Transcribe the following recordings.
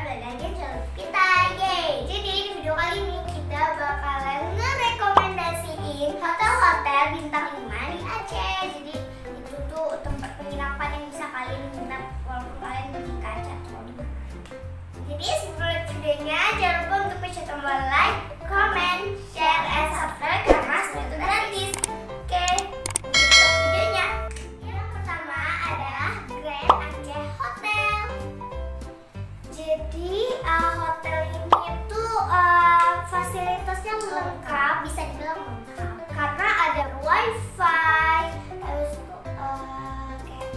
balik lagi channel kita. Yeay. Jadi di video kali ini kita bakalan ngerekomendasiin hotel-hotel bintang 5 di Aceh. Jadi itu tuh tempat penginapan yang bisa kalian nginep walaupun kalian pergi ke Aceh. Jadi sebelum videonya jangan lupa untuk pencet tombol like, comment, share, and subscribe karena semua itu gratis. Oke, untuk videonya. Yang pertama adalah Grand Aceh Hotel. Jadi hotel ini tuh fasilitasnya lengkap, bisa dibilang lengkap karena ada wifi, terus kayak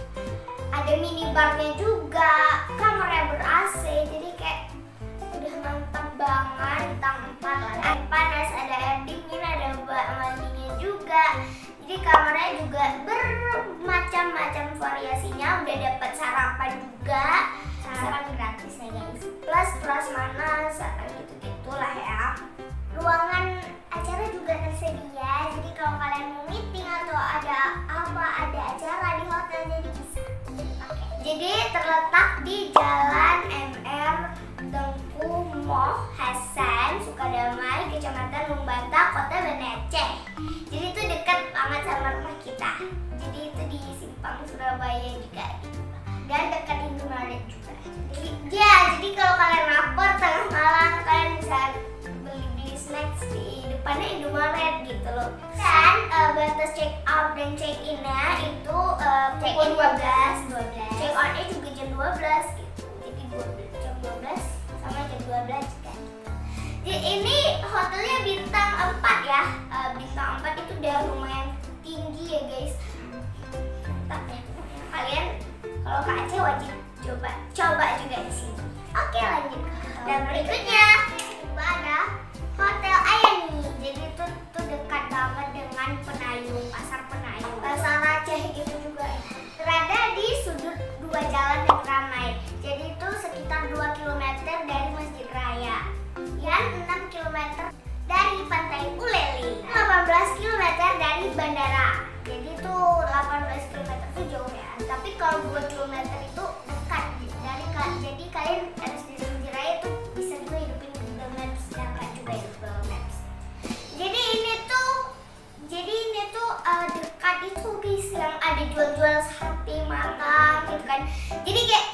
ada minibarnya juga, kamarnya ber-AC, jadi kayak udah mantap banget. Ditambah air panas, ada air dingin, ada bak mandinya juga. Jadi kamarnya juga bermacam-macam variasinya, udah dapat sarapan juga. Sarapan gratis ya guys, plus prasmanan gitu-gitulah ya. Ruangan acara juga tersedia, jadi kalau kalian mau meeting atau ada acara di hotel jadi bisa pakai. Jadi terletak di Jalan MR Tengku Moh Hasan, Sukadamai, Kecamatan Mumbata, Kota Banda Aceh. Jadi itu dekat banget sama rumah kita. Jadi itu di Simpang Surabaya juga gitu. Dan dekat Indomaret juga. Jadi kalau kalian lapar tengah malam kalian bisa beli snacks di depannya Indomaret gitu loh. Dan batas check out dan check innya itu check in 12, check outnya juga jam 12 gitu. Jadi jam 12 sama jam 12 juga. Jadi ini hotelnya bintang 4 ya. Bintang 4 itu udah lumayan tinggi ya guys. Mantap ya. Kalian kalau ke Aceh wajib coba juga di sini. Oke, lanjut ke hotel berikutnya. Kedua ada Hotel Ayani. Jadi itu tuh dekat banget dengan Penayung, Pasar Penayung, Pasar Aceh gitu juga. Berada di sudut dua jalan yang ramai. Jadi itu sekitar 2 km dari Masjid Raya dan 6 km dari Pantai Buleleng, 18 km dari bandara. Jadi itu 18 km itu jauh ya. Tapi kalau 2 km itu dekat dari jadi kalian harus di Masjid Raya itu bisa juga hidupin Google Maps, dapat juga di Google Maps. Jadi ini tuh dekat itu guys, yang ada jual-jual sate malam gitu kan. Jadi kayak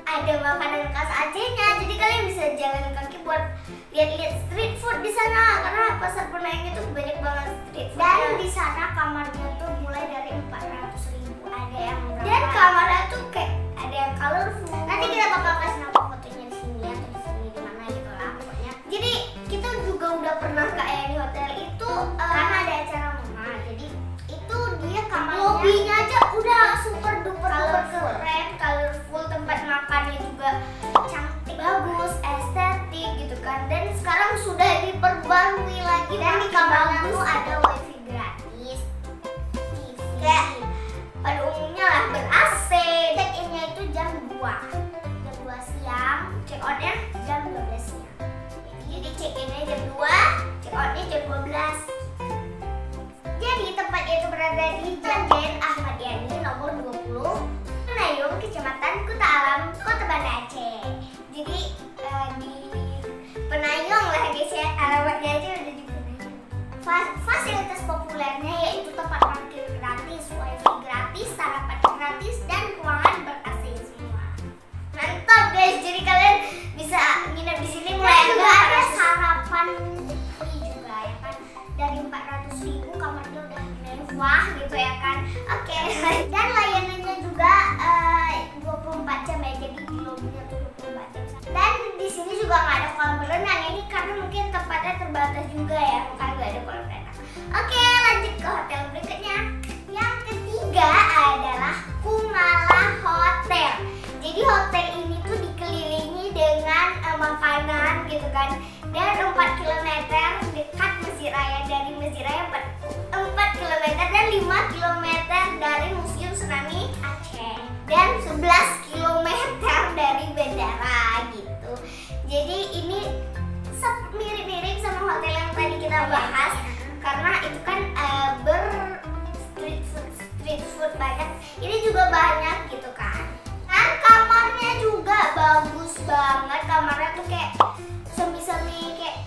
ada makanan khas Acehnya. Jadi kalian bisa jalan kaki buat lihat-lihat street food di sana karena Pasar Penayung itu banyak banget street food. Dan di sana kamarnya tuh mulai dari 400.000 ada yang berapa. Dan kamarnya tuh kayak ada yang colorful. Nanti kita bakal kasih nama fotonya di sini atau di sini di mana gitu lah pokoknya. Jadi kita juga udah pernah kayak di hotel itu karena ada acara mama. Jadi itu dia kamarnya lobbynya aja udah super duper keren, colorful, tempat makannya juga cantik, bagus, estetik gitu kan. Dan sekarang sudah diperbarui lagi dan di kamarnya tuh ada wifi gratis, kayak pada umumnya lah, ber-AC. Check innya itu jam 2 siang, check outnya jam 12 siang. Jadi check innya jam 2, check outnya jam 12. Jadi tempatnya itu berada di Jalan Ahmad Yani nomor 20, Penayung, Kecamatan Kuta Alam, Kota Banda Aceh. Jadi di Penayung lah guys ya, alamatnya aja udah di Penayung. Fasilitas populernya yaitu tempat parkir gratis, wifi gratis, sarapan gratis, dan ruangan ber-AC semua. Mantap guys, jadi kalian bisa nginep di sini mulai juga ada sarapan free juga ya kan. Dari 400.000 kamarnya udah mewah gitu ya kan. Oke. Dan layanannya juga 24 jam ya, jadi di lobbynya tuh 24 jam. Dan di sini juga nggak ada kolam berenang ini karena mungkin tempatnya terbatas juga ya, makanya nggak ada kolam renang. Oke, lanjut ke hotel berikutnya. Yang ketiga adalah Kumala Hotel. Jadi hotel ini tuh dikelilingi dengan makanan gitu kan. Dan 4 km dekat Masjid Raya, dari Masjid Raya 4 km dan 5 km dari Museum Tsunami Aceh dan 11 km dari bandara gitu. Jadi ini mirip-mirip sama hotel yang tadi kita bahas karena itu kan street food banyak. Ini juga banyak gitu kan. Dan kamarnya juga bagus banget. kayak semi-semi kayak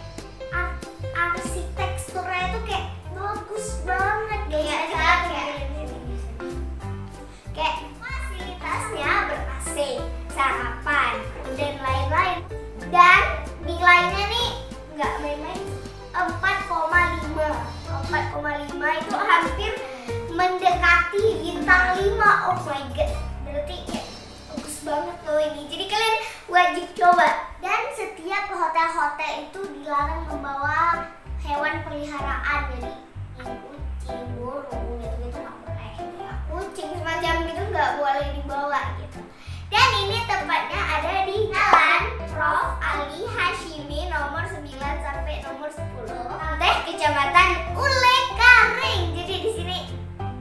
arsitekturnya itu kayak bagus banget guys. Kayak fasilitasnya ber-AC, sarapan dan lain-lain. Dan nilainya nih nggak main-main, 4,5. 4,5 itu hampir mendekati bintang 5. Oh my god, berarti kayak bagus banget loh ini. Jadi kalian wajib coba. Dan setiap hotel-hotel itu dilarang membawa hewan peliharaan, jadi kucing, burung gitu-gitu nggak boleh. Ya, kucing semacam gitu nggak boleh dibawa gitu. Dan ini tempatnya ada di Jalan Prof. Ali Hashimi nomor 9 sampai nomor 10. Teh Kecamatan Ulekaring. Jadi di sini,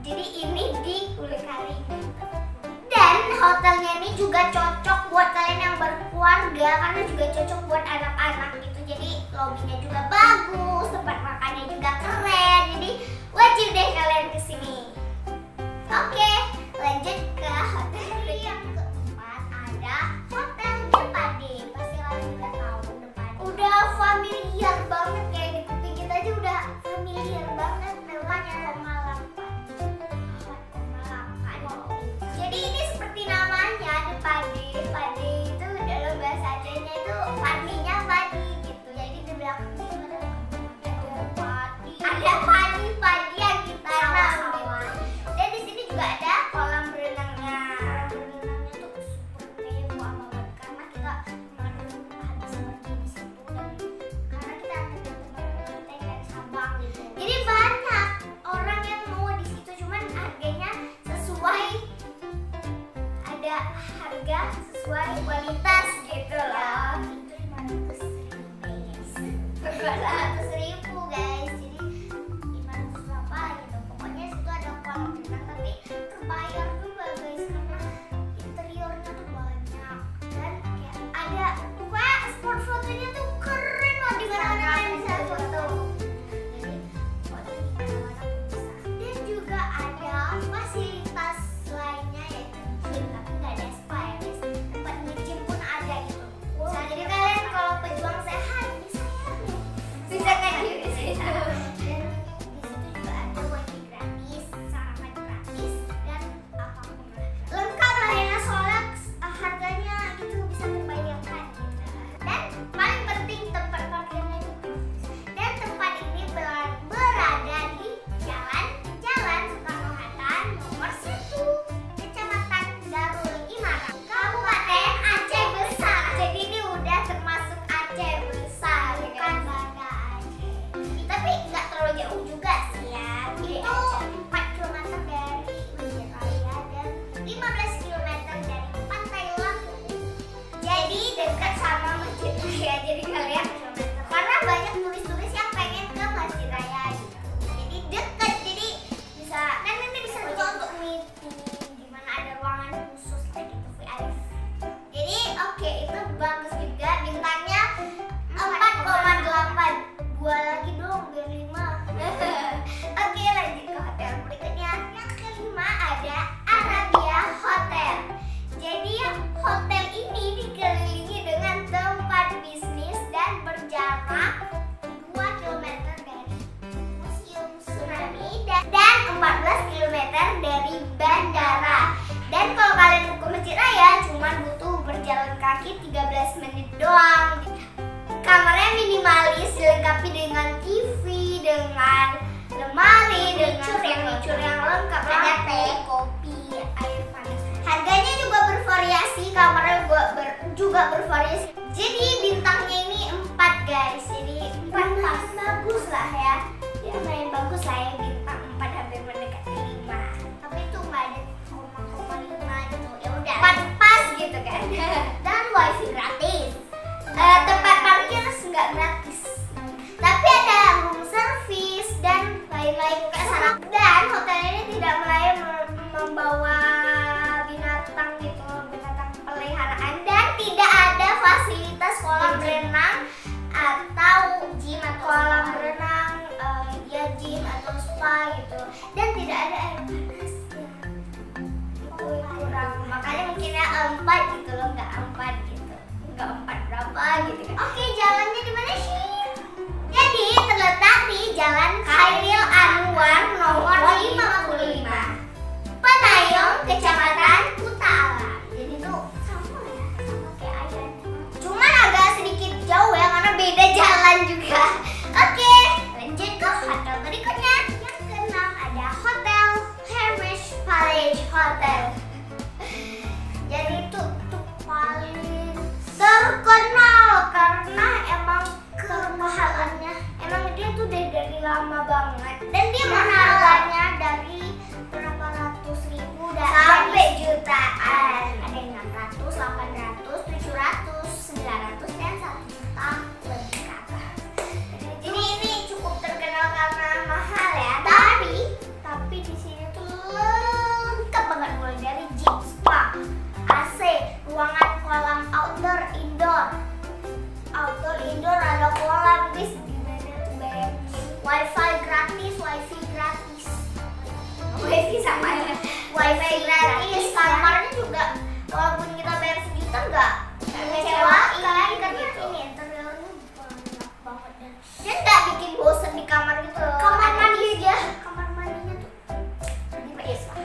jadi ini di Ulekaring. Dan hotelnya ini juga cocok buat kalian yang berkeluarga karena juga cocok buat anak-anak gitu. Jadi lobbynya juga bagus, tempat makannya juga keren. Jadi wajib deh kalian kesini. Oke, lanjut ke hotel yang keempat, ada Hotel Depade. Pasti kalian udah tahu Depade. Udah familiar banget, kayak di kuping kita aja udah familiar banget namanya. 4,8. Jadi ini seperti namanya Depade. Depade itu dalam bahasa Acehnya itu padinya padi gitu. Jadi di belakangnya ada padi yang kita tanam gitu. Dan di sini juga ada kolam berenangnya. Kolam berenangnya tuh super mewah banget karena kita kemarin habis pergi di situ dan karena kita teman-teman dari Sabang gitu. Jadi banyak orang yang mau di situ, cuman harganya sesuai, ada harga sesuai kualitas gitu loh. Itu 500.000 guys. Jadi 500 berapa gitu. Pokoknya situ ada kolam renang tapi terbayar juga guys karena interiornya tuh banyak dan kayak ada spot fotonya tuh keren loh, di mana-mana bisa foto. Jadi foto di mana-mana bisa. Dan juga ada fasilitas lainnya yaitu gym, tapi nggak ada spa ya guys. Tempat nge-gym pun ada gitu. Jadi kalian kalau pejuang sehat bisa nge-gym di situ. Dan di situ juga ada wifi gratis, sarapan gratis, dan apapun lengkap lah ya, soalnya harganya gitu bisa terbayarkan gitu. Dan paling penting tempat parkirnya itu gratis. Dan tempat ini berada di Jalan Soekarno-Hatta nomor 1, Kecamatan Darul Imara, Kabupaten Aceh Besar. Jadi ini udah termasuk Aceh Besar, bukan Banda Aceh. Tapi nggak terlalu jauh juga sih ya. Itu 4 km dari Masjid Raya dan 15 km dari Pantai Lampung. Jadi dekat sama Masjid Raya. Jadi kalian karena banyak turis-turis yang pengen ke Masjid Raya gitu. Jadi dekat, jadi bisa nanti bisa juga untuk meeting di mana ada ruangan khusus kayak gitu VIP. Jadi oke, itu bagus juga, bintangnya 4,8. Dua lagi dong biar 5. Oke, lanjut ke hotel berikutnya. Yang kelima ada Arabia Hotel. Jadi hotel ini dikelilingi dengan tempat bisnis dan berjarak 2 km dari Museum Tsunami dan 14 km dari bandara. Dan kalau kalian mau ke Masjid Raya cuma butuh berjalan kaki 13 menit doang. Kamarnya minimalis, dilengkapi dengan TV, dengan lemari, dengan furniture yang lengkap, ada teh, kopi, air panas. Harganya juga bervariasi, kamarnya juga bervariasi. Jadi bintangnya ini 4 guys. Jadi 4 bagus lah ya. Ya main bagus lah ya, bintang 4 hampir mendekati 5. Tapi itu nggak ada 0,5 gitu. Ya udah 4 pas gitu kan. Dan wifi gratis. Tempat parkir nggak gratis, tapi ada room service dan lain-lain kayak sarap. Dan hotel ini tidak melayani membawa binatang gitu, binatang peliharaan, dan tidak ada fasilitas kolam Jalan Khairil Anwar nomor 55, Penayong, Kecamatan Kuta Alam. Jadi tuh sama ya, sama kayak Ayan. Cuman agak sedikit jauh ya karena beda jalan juga. Oke, lanjut ke hotel berikutnya. Yang keenam ada Hotel Heritage Palace Hotel. Jadi itu tuh paling terkenal karena emang kemahalannya. Emang dia tuh dari lama banget dan dia harganya dari berapa ratus ribu sampai jutaan. Ada yang 600, 800, 700, 900 dan 1 juta lebih ke atas. Jadi ini cukup terkenal karena mahal ya. Tapi di sini tuh lengkap banget, mulai dari gym, spa, AC, ruangan kolam outdoor, indoor. Outdoor, indoor ada kolam guys. Wifi gratis. Wifi sama ya. Wifi gratis. Kamarnya juga walaupun kita bayar sejuta nggak mengecewakan karena ini interiornya banyak banget dan nggak bikin bosan di kamar gitu. Kamar mandinya tuh di base lah.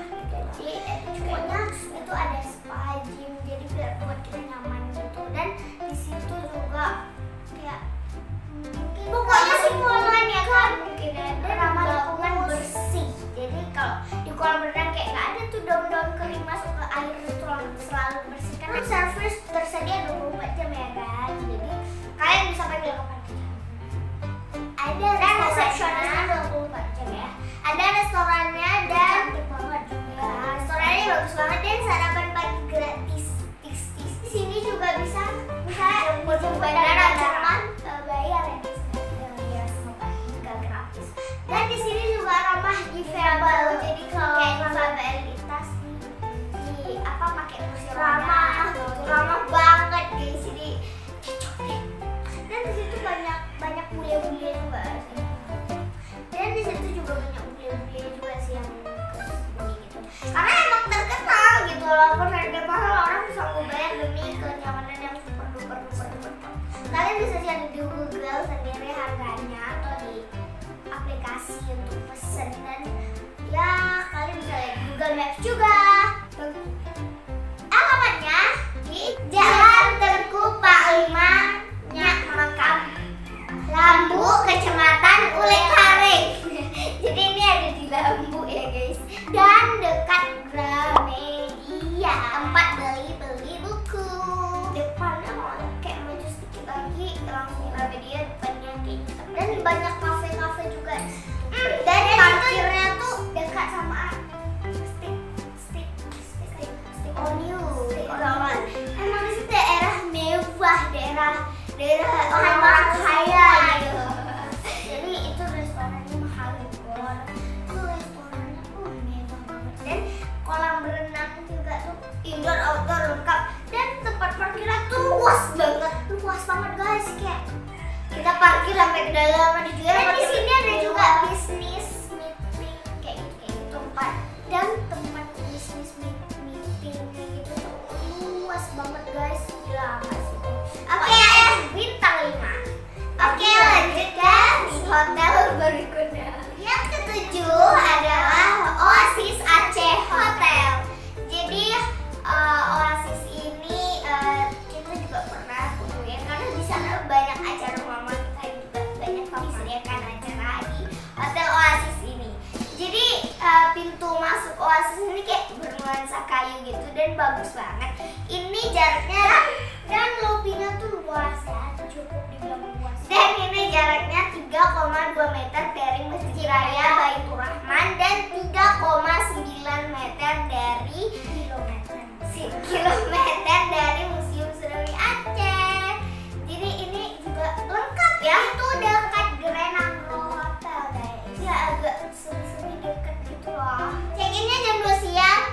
Jadi pokoknya itu ada spa, gym, jadi biar buat kita nyaman gitu. Dan di situ juga kayak pokoknya semuanya ya kan, mungkin ada ramah lingkungan, bersih. Jadi kalau di kolam renang kayak nggak ada tuh daun-daun kering masuk ke air, itu selalu bersih karena service tersedia 24 jam ya kan. Jadi kalian bisa panggil kapan aja. Ada dan resepsionisnya 24 jam ya. Ada restorannya dan cantik banget juga. Restorannya bagus banget dan sarapan pagi gratis. Di sini juga bisa misalnya di bandara cuman bayar ya. Dan di sini juga ramah difabel. Jadi kalau disabilitas di apa pakai kursi roda ramah banget guys. Jadi cocok deh. Dan di situ banyak bule-bule juga sih. Dan di situ juga banyak bule-bule juga sih yang kesini gitu. Karena emang terkenal gitu. Walaupun harga mahal orang sanggup bayar demi kenyamanan yang super duper. Kalian bisa cari di Google sendiri harganya atau di aplikasi untuk pesen dan ya kalian bisa lihat Google Maps juga. Alamatnya di Jalan Tengku Pak 5 Nyak Makam Lambu, Kecamatan Ulekaring. Jadi ini ada di Lambu ya guys. Dan dekat Gramedia, tempat beli buku. Depannya mau kayak maju sedikit lagi langsung Gramedia, depannya kayak gitu. Dan banyak kafe juga. Dan parkirnya tuh dekat sama stick on you. Emang di situ daerah mewah, daerah orang-orang kaya gitu. Jadi itu restorannya mahal juga. Itu restorannya mewah banget. Dan kolam berenang juga tuh indoor outdoor lengkap. Dan tempat parkirnya tuh luas banget guys, kayak kita parkir sampai ke dalam ada juga. Dan di sini ada juga bisnis meeting kayak gitu tempat. Dan tempat bisnis meeting kayak gitu tuh luas banget guys. Gila nggak sih? Oke, bintang 5. Oke, lanjut ke hotel berikutnya. Yang ketujuh adalah Oasis Aceh Hotel. Jadi Oasis ini kita juga pernah kunjungi karena di sana banyak acara mama kita juga banyak disediakan acara di Hotel Oasis ini. Jadi pintu masuk Oasis ini kayak bernuansa kayu gitu dan bagus banget. Ini jaraknya dan lobinya tuh luas ya, cukup dibilang luas. Dan ini jaraknya 3,2 meter dari Masjid Raya Baitur Rahman dan 3,9 meter dari kilometer dari Museum Surabaya Aceh. Jadi ini juga lengkap ya. Itu dekat Grenangro Hotel guys. Ya agak semi dekat gitu loh. Check-innya jam 2 siang,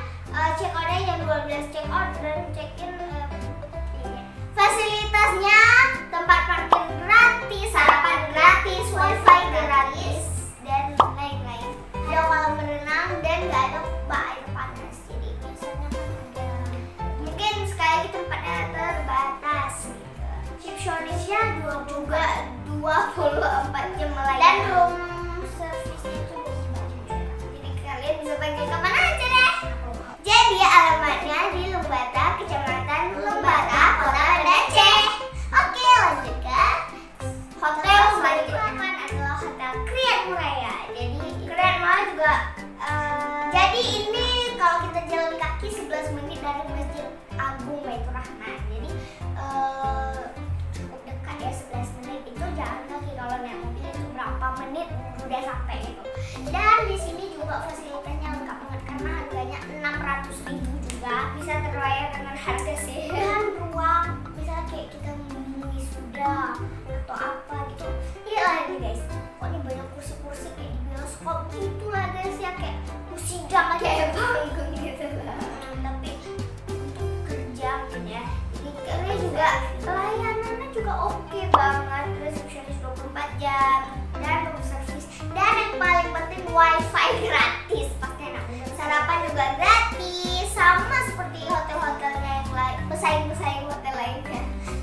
check outnya jam 12. Check out dan check-in fasilitasnya tempat parkir gratis, sarapan gratis, wifi gratis dan lain-lain. Ada kolam berenang dan nggak ada air panas. Jadi biasanya kan ada mungkin sekali lagi tempatnya terbatas gitu. Resepsionisnya juga 24 jam melayani. Dan room kemana aja deh. Jadi alamatnya di Lumbata, Kecamatan Lumbata, Kota Banda Aceh. Oke, lanjut ke hotel selanjutnya adalah Hotel Krian Muraya. Jadi Krian Muraya juga jadi ini kalau kita jalan kaki 11 menit dari Masjid Agung Baitur Rahman. Jadi cukup dekat ya, 11 menit itu jalan kaki. Kalau naik mobil itu berapa menit udah sampai gitu. Dan di sini juga fasilitasnya lengkap banget karena harganya 600.000 juga. Bisa terbayar dengan harga sih. Dan ruang misalnya kayak kita mau wisuda atau apa gitu. Lihatlah ini guys. Kok ini banyak kursi-kursi kayak di bioskop gitu lah guys ya, kayak sidang aja ya panggung gitu lah. Tapi untuk kerja mungkin ya. Jadi kalian juga layanannya juga oke banget, resepsionis 24 jam dan room service. Dan yang paling penting wifi gratis, pasti enak. Sarapan juga gratis, sama seperti hotel-hotelnya yang lain, pesaing-pesaing hotel lainnya.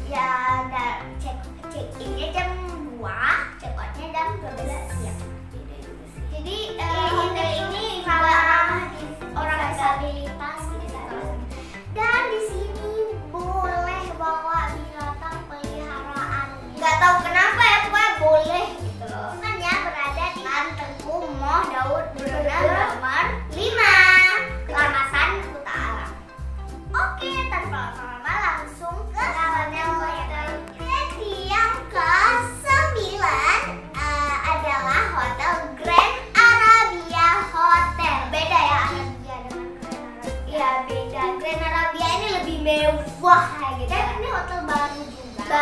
Ya, dan check-in-nya jam 2, check-out-nya jam 12 siang. Jadi hotel ini ramah orang disabilitas gitu. Dan di sini boleh bawa binatang peliharaan. Gak tahu kenapa ya, pokoknya boleh gitu loh. Namanya berada di Tengku Moh Daud Brunei nomor 5, Kecamatan Kuta Alam. Oke, tanpa lama-lama langsung ke hotel. Jadi yang ke-9 adalah Hotel Grand Arabia Hotel. Beda ya Arabia dengan Grand Arabia. Iya beda. Grand Arabia ini lebih mewah kayak gitu. Dan ini hotel baru juga.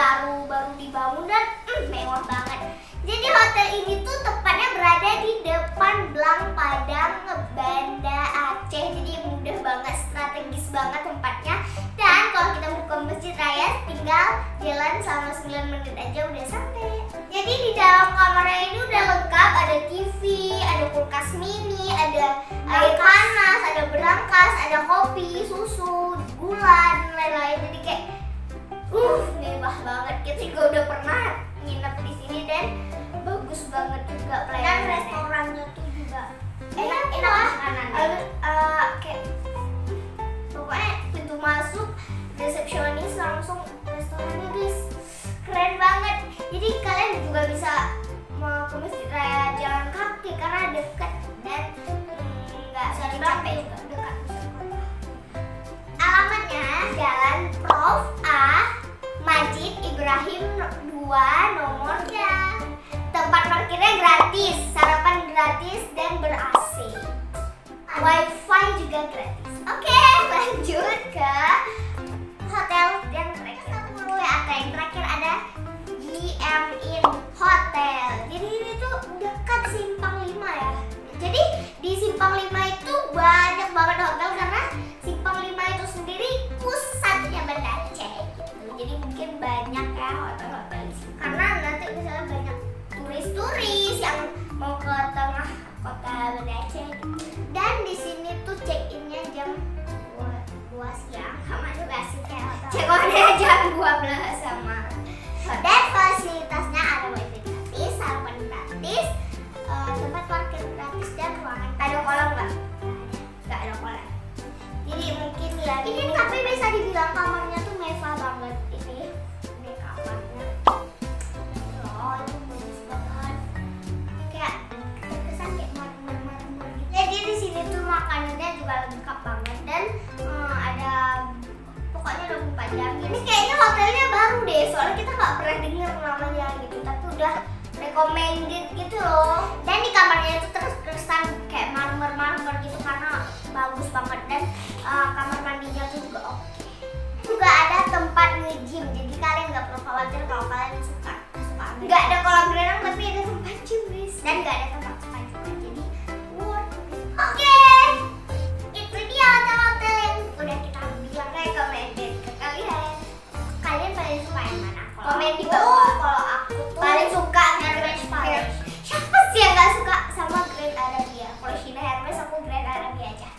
Baru dibangun dan mewah banget. Jadi hotel ini tuh tepatnya berada di depan Blang Padang Banda Aceh. Jadi mudah banget, strategis banget tempatnya. Dan kalau kita mau ke Masjid Raya tinggal jalan selama 9 menit aja udah sampai. Jadi di dalam kamarnya ini udah lengkap, ada TV, ada kulkas mini, ada air panas, ada berangkas, ada kopi, susu, gula dan lain-lain. Jadi kayak mewah banget. Kita juga udah pernah nginep di sini dan bagus banget juga pelayanannya. Dan restorannya tuh juga enak makanannya. Kayak pokoknya pintu masuk resepsionis langsung restorannya guys, keren banget. Jadi kalian juga bisa mau ke Masjid Raya jalan kaki karena dekat dan nggak capek juga, dekat. Alamatnya Jalan Prof. A. Majid Ibrahim 2 nomor 3. Tempat parkirnya gratis, sarapan gratis dan ber-AC. Wifi juga gratis. Oke, lanjut ke hotel yang terakhir. Yang terakhir ada GM Inn Hotel. Jadi ini tuh dekat Simpang 5 ya. Jadi di Simpang 5 itu banyak banget hotel karena Simpang 5 itu sendiri pusatnya Banda Aceh gitu. Jadi mungkin banyak ya hotel-hotel di sini. Karena nanti misalnya banyak turis-turis yang mau ke tengah kota Banda Aceh gitu. Dan di sini tuh check-in-nya jam 2 siang, sama juga sih kayak hotel. Check-out-nya jam 12 sama. Dan fasilitasnya ada wifi gratis, sarapan gratis, tempat parkir gratis dan ruangan. Ada kolam nggak? Nggak ada kolam. Jadi mungkin ya ini tapi bisa dibilang kamarnya tuh mewah banget. Ini kamarnya. Oh, itu bagus banget. Kayak terkesan kayak marmer gitu. Jadi di sini tuh makanannya juga lengkap banget dan ada pokoknya 24 jam. Ini kayaknya hotelnya baru deh, soalnya kita nggak pernah dengar namanya gitu, tapi udah recommended gitu loh. Dan di kamarnya itu terkesan kayak marmer gitu karena bagus banget dan kamar mandinya tuh juga oke. Juga ada tempat nge-gym, jadi kalian nggak perlu khawatir kalau kalian suka nggak ada kolam renang tapi ada tempat gym guys, dan nggak ada tempat spa juga, jadi worth it. Oke, itu dia hotel-hotel yang udah kita bilang recommended ke kalian. Kalian paling suka yang mana? Komen di bawah. Kalau aku tuh paling suka Hermes Paris. Siapa sih yang nggak suka sama Grand Arabia? Kalau Sheila Hermes, aku Grand Arabia aja.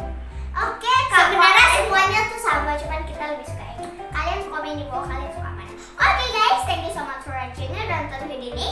Oke, sebenarnya semuanya tuh sama, cuman kita lebih suka ini. Kalian komen di bawah kalian suka mana. Oke guys, thank you so much for watching dan nonton video ini.